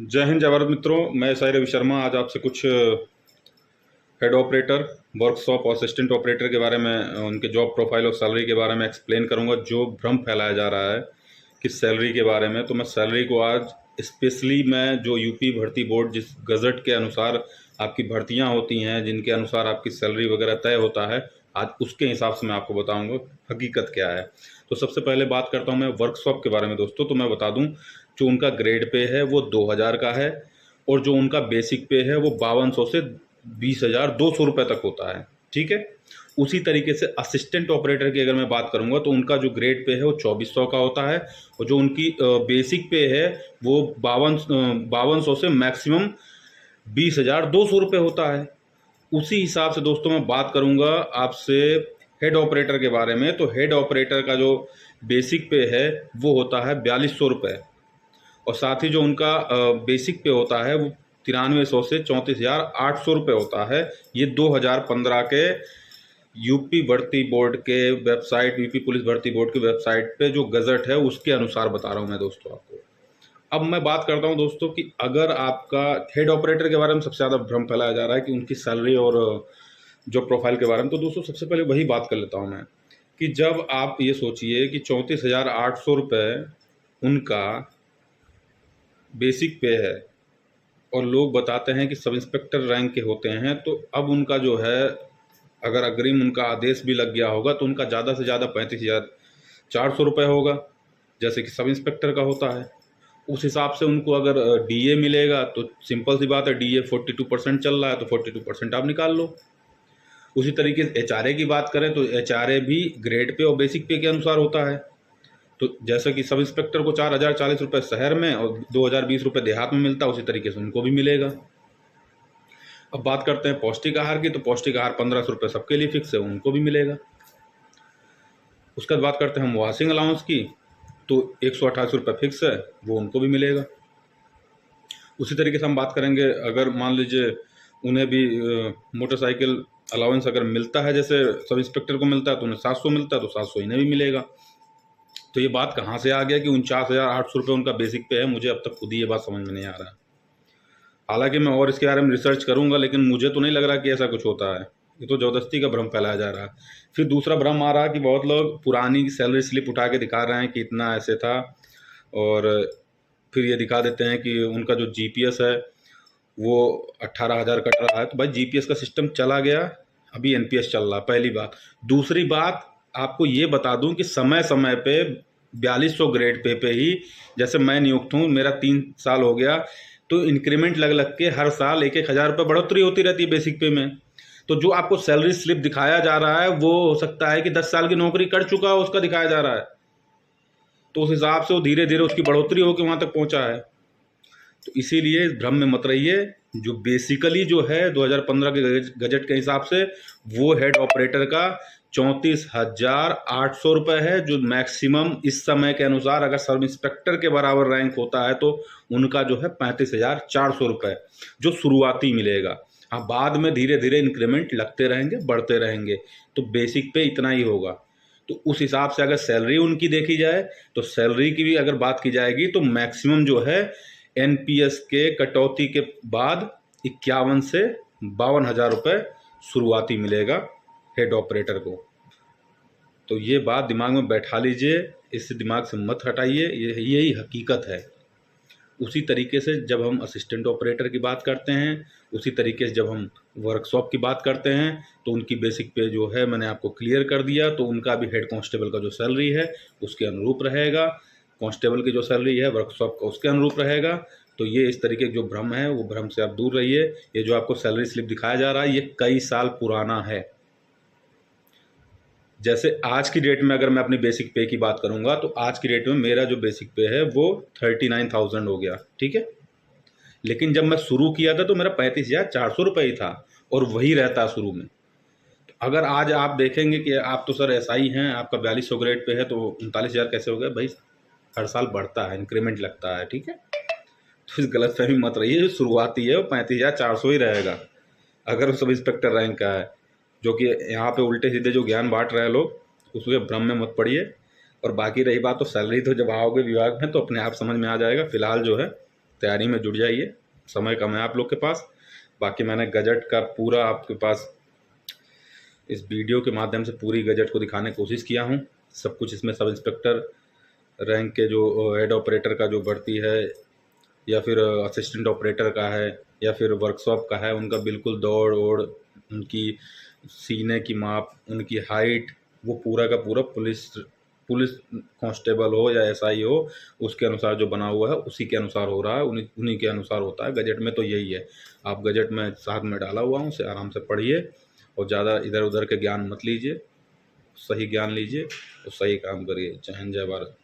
जय हिंद, जय भारत मित्रों। मैं साई रवि शर्मा आज आपसे कुछ हेड ऑपरेटर, वर्कशॉप और असिस्टेंट ऑपरेटर के बारे में, उनके जॉब प्रोफाइल और सैलरी के बारे में एक्सप्लेन करूंगा। जो भ्रम फैलाया जा रहा है कि सैलरी के बारे में, तो मैं सैलरी को आज स्पेशली मैं जो यूपी भर्ती बोर्ड जिस गज़ट के अनुसार आपकी भर्तियां होती हैं, जिनके अनुसार आपकी सैलरी वगैरह तय होता है, आज उसके हिसाब से मैं आपको बताऊंगा हकीकत क्या है। तो सबसे पहले बात करता हूं मैं वर्कशॉप के बारे में दोस्तों। तो मैं बता दूं, जो उनका ग्रेड पे है वो 2000 का है, और जो उनका बेसिक पे है वो 5200 से 20,200 रुपये तक होता है। ठीक है। उसी तरीके से असिस्टेंट ऑपरेटर की अगर मैं बात करूंगा तो उनका जो ग्रेड पे है वो 2400 का होता है, और जो उनकी बेसिक पे है वो 5200 से मैक्सिमम 20,200 रुपये होता है। उसी हिसाब से दोस्तों मैं बात करूंगा आपसे हेड ऑपरेटर के बारे में। तो हेड ऑपरेटर का जो बेसिक पे है वो होता है 4200 रुपये, और साथ ही जो उनका बेसिक पे होता है वो 9300 से 34,800 रुपये होता है। ये 2015 के यूपी भर्ती बोर्ड के वेबसाइट, यूपी पुलिस भर्ती बोर्ड के वेबसाइट पे जो गज़ट है उसके अनुसार बता रहा हूँ मैं दोस्तों आपको। अब मैं बात करता हूँ दोस्तों कि अगर आपका हेड ऑपरेटर के बारे में सबसे ज़्यादा भ्रम फैलाया जा रहा है कि उनकी सैलरी और जो प्रोफाइल के बारे में, तो दोस्तों सबसे पहले वही बात कर लेता हूँ मैं कि जब आप ये सोचिए कि 34,800 रुपये उनका बेसिक पे है, और लोग बताते हैं कि सब इंस्पेक्टर रैंक के होते हैं, तो अब उनका जो है, अगर अग्रिम उनका आदेश भी लग गया होगा तो उनका ज़्यादा से ज़्यादा 35,400 रुपये होगा, जैसे कि सब इंस्पेक्टर का होता है। उस हिसाब से उनको अगर डीए मिलेगा तो सिंपल सी बात है, डीए 42% चल रहा है तो 42% आप निकाल लो। उसी तरीके से एचआरए की बात करें तो एचआरए भी ग्रेड पे और बेसिक पे के अनुसार होता है। तो जैसे कि सब इंस्पेक्टर को 4,040 रुपये शहर में और 2,020 रुपये देहात में मिलता है, उसी तरीके से उनको भी मिलेगा। अब बात करते हैं पौष्टिक आहार की, तो पौष्टिक आहार 1,500 रुपये सबके लिए फिक्स है, उनको भी मिलेगा। उसके बाद बात करते हैं हम वॉशिंग अलाउंस की, तो 128 रुपये फिक्स है, वो उनको भी मिलेगा। उसी तरीके से हम बात करेंगे, अगर मान लीजिए उन्हें भी मोटरसाइकिल अलाउंस अगर मिलता है, जैसे सब इंस्पेक्टर को मिलता है तो उन्हें 700 मिलता है, तो 700 इन्हें भी मिलेगा। तो ये बात कहाँ से आ गया कि 49,800 रुपये उनका बेसिक पे है? मुझे अब तक खुद ही ये बात समझ में नहीं आ रहा। हालांकि मैं और इसके बारे में रिसर्च करूंगा, लेकिन मुझे तो नहीं लग रहा कि ऐसा कुछ होता है। ये तो ज़बरदस्ती का भ्रम फैलाया जा रहा है। फिर दूसरा भ्रम आ रहा है कि बहुत लोग पुरानी सैलरी स्लिप उठा के दिखा रहे हैं कि इतना ऐसे था, और फिर ये दिखा देते हैं कि उनका जो जीपीएस है वो 18,000 कट रहा है। तो भाई जीपीएस का सिस्टम चला गया, अभी एनपीएस चल रहा है, पहली बात। दूसरी बात, आपको ये बता दूं कि समय समय पे 4200 ग्रेड पे ही, जैसे मैं नियुक्त हूँ, मेरा 3 साल हो गया, तो इंक्रीमेंट लग लग के हर साल 1,000 रुपये बढ़ोतरी होती रहती है बेसिक पे में। तो जो आपको सैलरी स्लिप दिखाया जा रहा है वो हो सकता है कि 10 साल की नौकरी कर चुका हो, उसका दिखाया जा रहा है, तो उस हिसाब से वो धीरे धीरे उसकी बढ़ोतरी होकर वहां तक पहुंचा है। तो इसीलिए इस भ्रम में मत रहिए। जो बेसिकली जो है 2015 के गजट के हिसाब से वो हेड ऑपरेटर का 34,800 रुपये है, जो मैक्सिमम इस समय के अनुसार अगर सब इंस्पेक्टर के बराबर रैंक होता है तो उनका जो है 35,400 रुपये जो शुरुआती मिलेगा। हाँ, बाद में धीरे धीरे इंक्रीमेंट लगते रहेंगे, बढ़ते रहेंगे, तो बेसिक पे इतना ही होगा। तो उस हिसाब से अगर सैलरी उनकी देखी जाए, तो सैलरी की भी अगर बात की जाएगी तो मैक्सिमम जो है एनपीएस के कटौती के बाद 51 से 52,000 रुपये शुरुआती मिलेगा हेड ऑपरेटर को। तो ये बात दिमाग में बैठा लीजिए, इससे दिमाग से मत हटाइए, यही हकीकत है। उसी तरीके से जब हम असिस्टेंट ऑपरेटर की बात करते हैं, उसी तरीके से जब हम वर्कशॉप की बात करते हैं, तो उनकी बेसिक पे जो है मैंने आपको क्लियर कर दिया। तो उनका भी हेड कांस्टेबल का जो सैलरी है उसके अनुरूप रहेगा, कांस्टेबल की जो सैलरी है वर्कशॉप का उसके अनुरूप रहेगा। तो ये इस तरीके के जो भ्रम है वो भ्रम से आप दूर रहिए। ये जो आपको सैलरी स्लिप दिखाया जा रहा है ये कई साल पुराना है। जैसे आज की डेट में अगर मैं अपनी बेसिक पे की बात करूंगा, तो आज की डेट में मेरा जो बेसिक पे है वो 39,000 हो गया। ठीक है। लेकिन जब मैं शुरू किया था तो मेरा 35,400 रुपये ही था, और वही रहता शुरू में। तो अगर आज आप देखेंगे कि आप तो सर एसआई हैं, आपका 4200 ग्रेड पे है, तो 39,000 कैसे हो गया? भाई हर साल बढ़ता है, इंक्रीमेंट लगता है। ठीक है। तो इस गलत फहमी मत रहिए, जो शुरुआती है वो 35,400 ही रहेगा अगर वो सब इंस्पेक्टर रैंक का है। जो कि यहाँ पे उल्टे सीधे जो ज्ञान बांट रहे हैं लोग, उसके भ्रम में मत पड़िए। और बाकी रही बात, तो सैलरी तो जब आओगे विभाग में तो अपने आप समझ में आ जाएगा। फिलहाल जो है तैयारी में जुट जाइए, समय कम है आप लोग के पास। बाकी मैंने गजट का पूरा आपके पास इस वीडियो के माध्यम से पूरी गजट को दिखाने की कोशिश किया हूँ। सब कुछ इसमें सब इंस्पेक्टर रैंक के जो हेड ऑपरेटर का जो भर्ती है, या फिर असिस्टेंट ऑपरेटर का है, या फिर वर्कशॉप का है, उनका बिल्कुल दौड़ ओड़, उनकी सीने की माप, उनकी हाइट, वो पूरा का पूरा पुलिस पुलिस कांस्टेबल हो या एसआई हो, उसके अनुसार जो बना हुआ है उसी के अनुसार हो रहा है, उन्हीं उन्हीं के अनुसार होता है। गजट में तो यही है। आप गजट में साथ में डाला हुआ हूँ, उसे आराम से पढ़िए और ज़्यादा इधर उधर के ज्ञान मत लीजिए, सही ज्ञान लीजिए और सही काम करिए। जय हिंद, जय भारत।